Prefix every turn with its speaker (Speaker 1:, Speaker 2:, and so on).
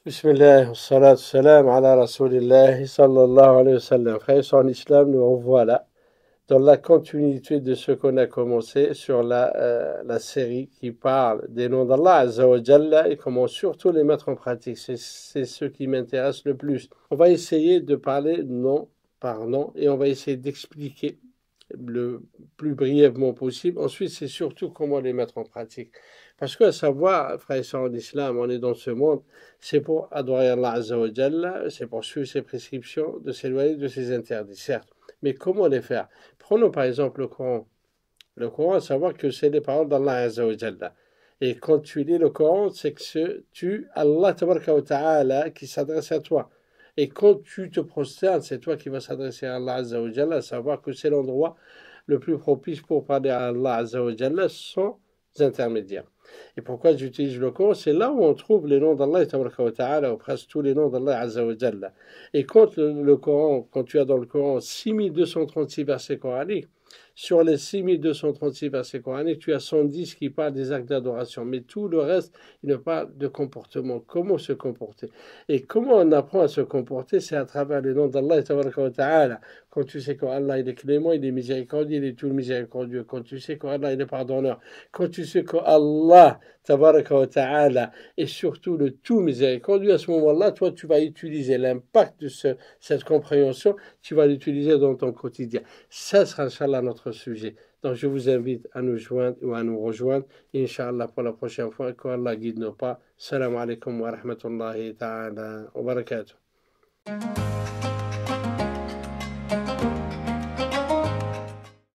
Speaker 1: Bismillah, wassalat wassalam ala rasulillah sallallahu alayhi wa sallam. Frères en islam, nous revoilà dans la continuité de ce qu'on a commencé sur la série qui parle des noms d'Allah Azza wa Jalla et comment surtout les mettre en pratique. C'est ce qui m'intéresse le plus. On va essayer de parler nom par nom et on va essayer d'expliquer le plus brièvement possible. Ensuite, c'est surtout comment les mettre en pratique. Parce que, à savoir, frères et sœurs en islam, on est dans ce monde, c'est pour adorer Allah Azza wa Jalla, c'est pour suivre ses prescriptions, de s'éloigner de ses interdits, certes. Mais comment les faire? Prenons par exemple le Coran. Le Coran, à savoir que c'est les paroles d'Allah Azza wa Jalla. Et quand tu lis le Coran, c'est que tu, Allah Tabaraka wa Ta'ala, qui s'adresse à toi. Et quand tu te prosternes, c'est toi qui vas s'adresser à Allah Azza wa Jalla, à savoir que c'est l'endroit le plus propice pour parler à Allah Azza wa Jalla sans intermédiaire. Et pourquoi j'utilise le Coran? C'est là où on trouve les noms d'Allah Tabaraka wa Ta'ala, ou presque tous les noms d'Allah Azza wa Jalla. Et quand le Coran, quand tu as dans le Coran 6236 versets coraniques, sur les 6236 versets coraniques, tu as 110 qui parlent des actes d'adoration. Mais tout le reste, il ne parle de comportement. Comment se comporter? Et comment on apprend à se comporter? C'est à travers les noms d'Allah Ta'ala. Quand tu sais qu'Allah il est clément, il est miséricordieux, il est tout miséricordieux. Quand tu sais qu'Allah il est pardonneur. Quand tu sais qu'Allah Ta'ala est surtout le tout miséricordieux, à ce moment-là, toi, tu vas utiliser l'impact de cette compréhension, tu vas l'utiliser dans ton quotidien. Ça sera, Inch'Allah, notre sujet. Donc, je vous invite à nous joindre ou à nous rejoindre. Inch'Allah, pour la prochaine fois, qu'Allah guide nos pas. Salam alaikum wa rahmatullahi ta'ala wa barakatuh.